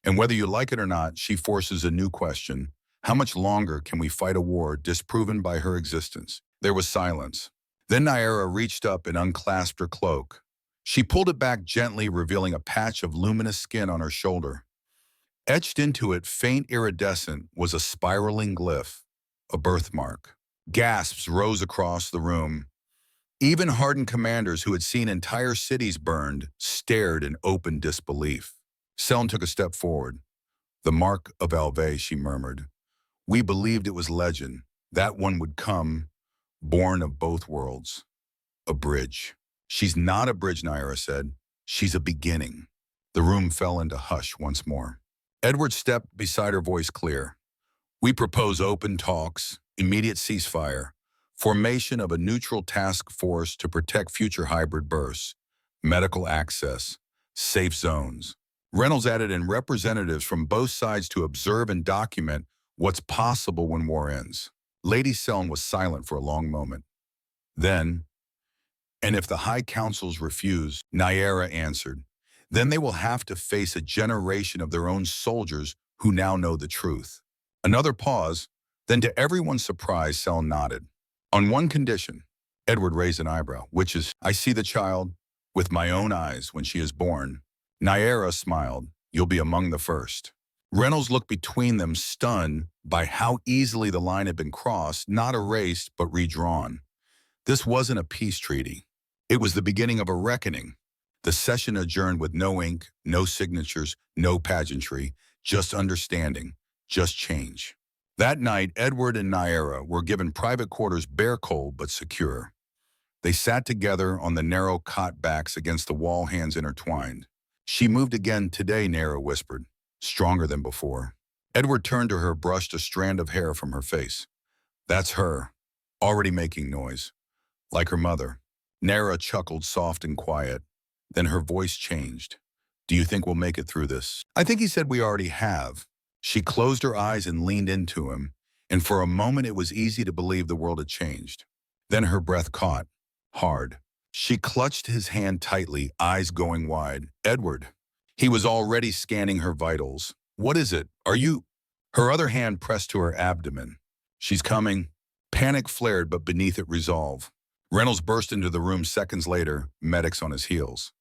And whether you like it or not, she forces a new question. How much longer can we fight a war disproven by her existence? There was silence. Then Naira reached up and unclasped her cloak. She pulled it back gently, revealing a patch of luminous skin on her shoulder. Etched into it, faint iridescent, was a spiraling glyph, a birthmark. Gasps rose across the room. Even hardened commanders who had seen entire cities burned stared in open disbelief. Seln took a step forward. The mark of Alve, she murmured. We believed it was legend. That one would come, born of both worlds. A bridge. She's not a bridge, Naira said. She's a beginning. The room fell into hush once more. Edward stepped beside her, voice clear. We propose open talks, immediate ceasefire, formation of a neutral task force to protect future hybrid births, medical access, safe zones. Reynolds added in representatives from both sides to observe and document what's possible when war ends. Lady Seln was silent for a long moment. Then, and if the High Councils refuse, Naira answered, then they will have to face a generation of their own soldiers who now know the truth. Another pause, then to everyone's surprise, Seln nodded. On one condition, Edward raised an eyebrow, which is, I see the child with my own eyes when she is born. Naira smiled, you'll be among the first. Reynolds looked between them, stunned by how easily the line had been crossed, not erased, but redrawn. This wasn't a peace treaty. It was the beginning of a reckoning. The session adjourned with no ink, no signatures, no pageantry, just understanding, just change. That night, Edward and Naira were given private quarters, bare cold but secure. They sat together on the narrow cot backs against the wall, hands intertwined. She moved again today, Naira whispered, stronger than before. Edward turned to her, brushed a strand of hair from her face. That's her, already making noise, like her mother. Naira chuckled, soft and quiet. Then her voice changed. Do you think we'll make it through this? I think he said we already have. She closed her eyes and leaned into him, and for a moment it was easy to believe the world had changed. Then her breath caught, hard. She clutched his hand tightly, eyes going wide. Edward. He was already scanning her vitals. What is it? Are you? Her other hand pressed to her abdomen. She's coming. Panic flared, but beneath it resolve. Reynolds burst into the room seconds later, medics on his heels.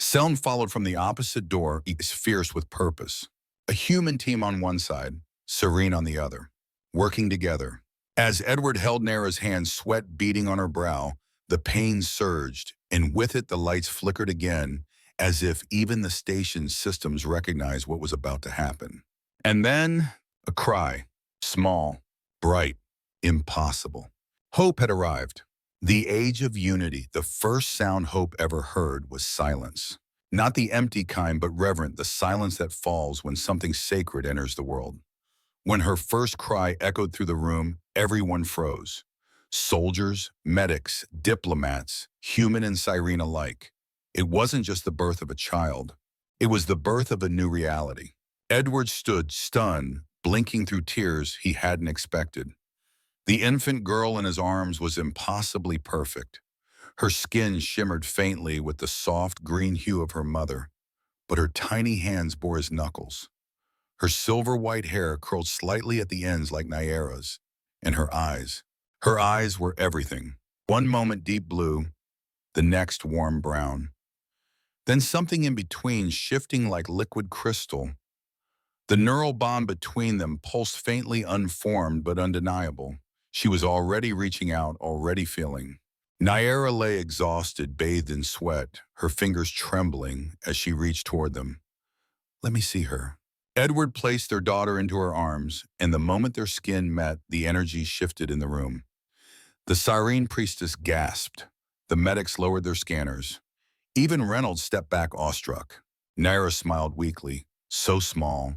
Seln followed from the opposite door, fierce with purpose. A human team on one side, serene on the other, working together. As Edward held Naira's hand, sweat beading on her brow, the pain surged, and with it the lights flickered again, as if even the station's systems recognized what was about to happen. And then, a cry, small, bright, impossible. Hope had arrived. The age of unity, the first sound Hope ever heard was silence. Not the empty kind, but reverent, the silence that falls when something sacred enters the world. When her first cry echoed through the room, everyone froze. Soldiers, medics, diplomats, human and siren alike. It wasn't just the birth of a child. It was the birth of a new reality. Edward stood, stunned, blinking through tears he hadn't expected. The infant girl in his arms was impossibly perfect. Her skin shimmered faintly with the soft green hue of her mother, but her tiny hands bore his knuckles. Her silver white hair curled slightly at the ends like Naira's, and her eyes were everything. One moment deep blue, the next warm brown. Then something in between, shifting like liquid crystal. The neural bond between them pulsed faintly, unformed but undeniable. She was already reaching out, already feeling. Naira lay exhausted, bathed in sweat, her fingers trembling as she reached toward them. Let me see her. Edward placed their daughter into her arms, and the moment their skin met, the energy shifted in the room. The Siren priestess gasped. The medics lowered their scanners. Even Reynolds stepped back awestruck. Naira smiled weakly, so small,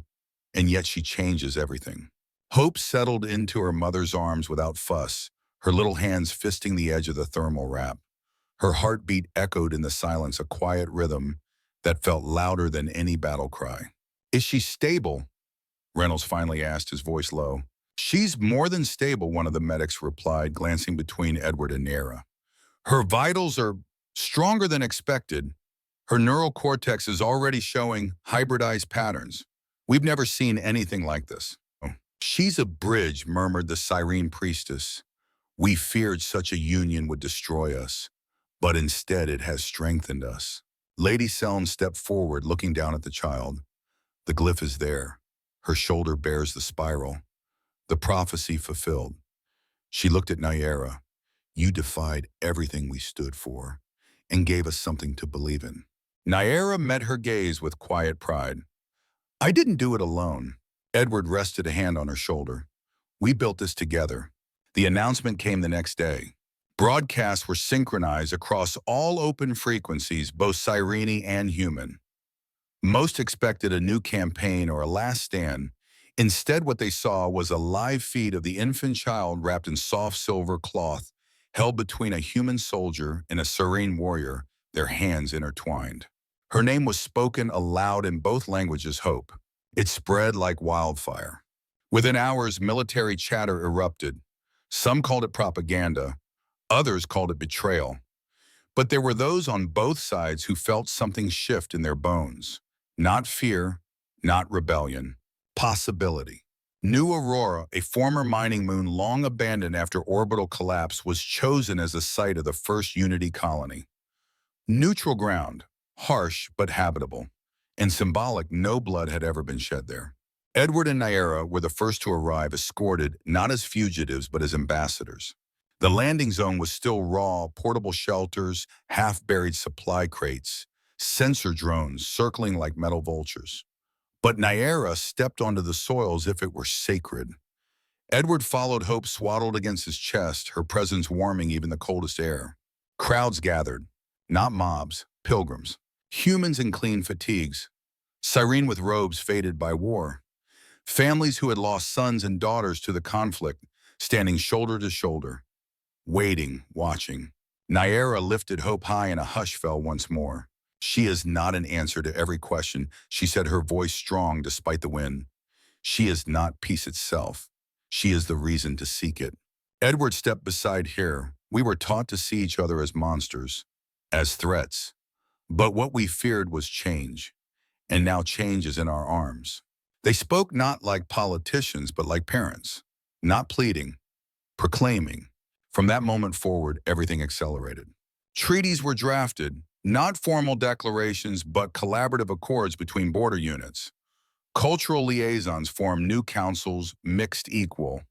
and yet she changes everything. Hope settled into her mother's arms without fuss, her little hands fisting the edge of the thermal wrap. Her heartbeat echoed in the silence, a quiet rhythm that felt louder than any battle cry. "Is she stable?" Reynolds finally asked, his voice low. "She's more than stable," one of the medics replied, glancing between Edward and Nera. "Her vitals are stronger than expected. Her neural cortex is already showing hybridized patterns. We've never seen anything like this." "She's a bridge," murmured the Cyrene priestess. "We feared such a union would destroy us, but instead it has strengthened us." Lady Selm stepped forward, looking down at the child. "The glyph is there. Her shoulder bears the spiral. The prophecy fulfilled." She looked at Nyera. "You defied everything we stood for and gave us something to believe in." Nyera met her gaze with quiet pride. "I didn't do it alone." Edward rested a hand on her shoulder. "We built this together." The announcement came the next day. Broadcasts were synchronized across all open frequencies, both Cyrene and human. Most expected a new campaign or a last stand. Instead, what they saw was a live feed of the infant child wrapped in soft silver cloth, held between a human soldier and a serene warrior, their hands intertwined. Her name was spoken aloud in both languages, Hope. It spread like wildfire. Within hours, military chatter erupted. Some called it propaganda, others called it betrayal. But there were those on both sides who felt something shift in their bones. Not fear, not rebellion. Possibility. New Aurora, a former mining moon long abandoned after orbital collapse, was chosen as the site of the first Unity colony. Neutral ground, harsh but habitable, and symbolic. No blood had ever been shed there. Edward and Nyera were the first to arrive, escorted not as fugitives but as ambassadors. The landing zone was still raw, portable shelters, half-buried supply crates, sensor drones circling like metal vultures. But Nyera stepped onto the soil as if it were sacred. Edward followed, Hope swaddled against his chest, her presence warming even the coldest air. Crowds gathered, not mobs, pilgrims, humans in clean fatigues, Cyrene with robes faded by war, families who had lost sons and daughters to the conflict, standing shoulder to shoulder, waiting, watching. Nyera lifted Hope high and a hush fell once more. "She is not an answer to every question," she said, her voice strong despite the wind. "She is not peace itself. She is the reason to seek it." Edward stepped beside her. "We were taught to see each other as monsters, as threats. But what we feared was change, and now change is in our arms." They spoke not like politicians, but like parents, not pleading, proclaiming. From that moment forward, everything accelerated. Treaties were drafted, not formal declarations, but collaborative accords between border units. Cultural liaisons formed new councils, mixed equal.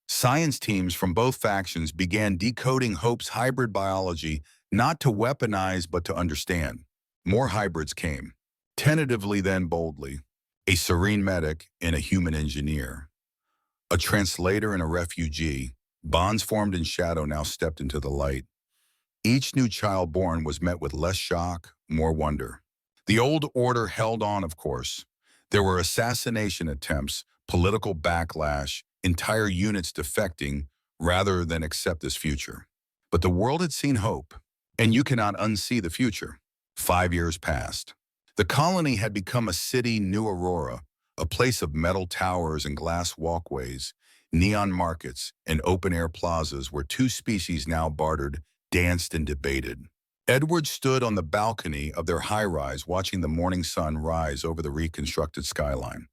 Science teams from both factions began decoding Hope's hybrid biology, not to weaponize, but to understand. More hybrids came, tentatively then boldly. A serene medic and a human engineer. A translator and a refugee. Bonds formed in shadow now stepped into the light. Each new child born was met with less shock, more wonder. The old order held on, of course. There were assassination attempts, political backlash, entire units defecting rather than accept this future. But the world had seen hope, and you cannot unsee the future. 5 years passed. The colony had become a city, New Aurora, a place of metal towers and glass walkways, neon markets, and open-air plazas where two species now bartered, danced, and debated. Edward stood on the balcony of their high-rise, watching the morning sun rise over the reconstructed skyline.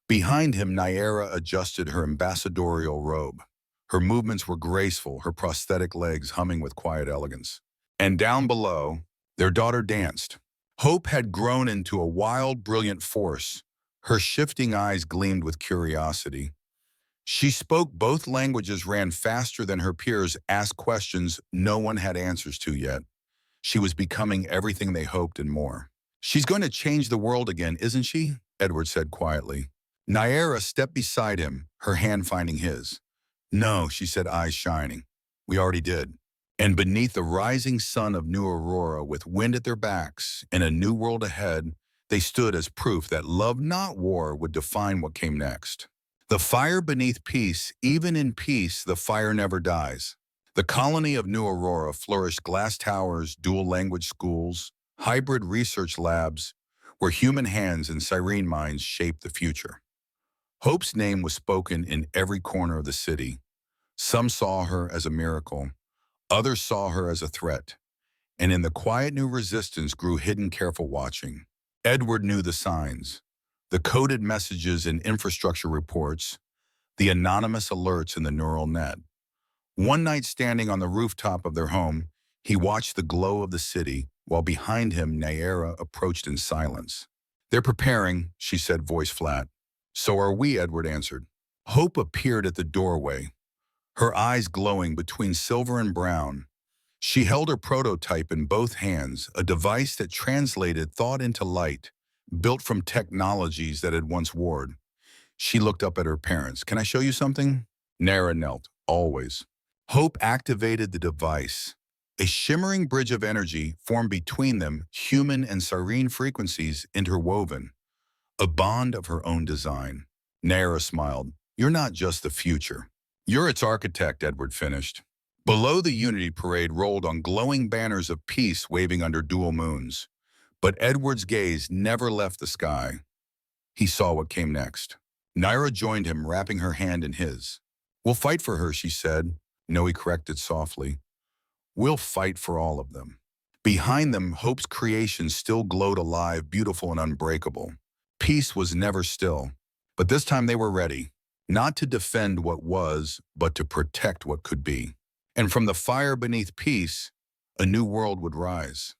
Behind him, Nyera adjusted her ambassadorial robe. Her movements were graceful, her prosthetic legs humming with quiet elegance. And down below, their daughter danced. Hope had grown into a wild, brilliant force. Her shifting eyes gleamed with curiosity. She spoke both languages, ran faster than her peers, asked questions no one had answers to yet. She was becoming everything they hoped and more. "She's going to change the world again, isn't she?" Edward said quietly. Nyera stepped beside him, her hand finding his. "No," she said, eyes shining. "We already did." And beneath the rising sun of New Aurora, with wind at their backs and a new world ahead, they stood as proof that love, not war, would define what came next. The fire beneath peace, even in peace, the fire never dies. The colony of New Aurora flourished glass towers, dual-language schools, hybrid research labs, where human hands and siren minds shaped the future. Hope's name was spoken in every corner of the city. Some saw her as a miracle, others saw her as a threat, and in the quiet new resistance grew hidden careful watching. Edward knew the signs, the coded messages in infrastructure reports, the anonymous alerts in the neural net. One night standing on the rooftop of their home, he watched the glow of the city, while behind him Naira approached in silence. "They're preparing," she said, voice flat. "So are we," Edward answered. Hope appeared at the doorway, her eyes glowing between silver and brown. She held her prototype in both hands, a device that translated thought into light, built from technologies that had once warred. She looked up at her parents. "Can I show you something?" Nara knelt, always. Hope activated the device. A shimmering bridge of energy formed between them, human and serene frequencies interwoven, a bond of her own design. Nara smiled. "You're not just the future. You're its architect," Edward finished. Below, the Unity Parade rolled on glowing banners of peace waving under dual moons. But Edward's gaze never left the sky. He saw what came next. Naira joined him, wrapping her hand in his. "We'll fight for her," she said. No, he corrected softly. "We'll fight for all of them." Behind them, Hope's creation still glowed alive, beautiful and unbreakable. Peace was never still. But this time they were ready, not to defend what was, but to protect what could be. And from the fire beneath peace, a new world would rise.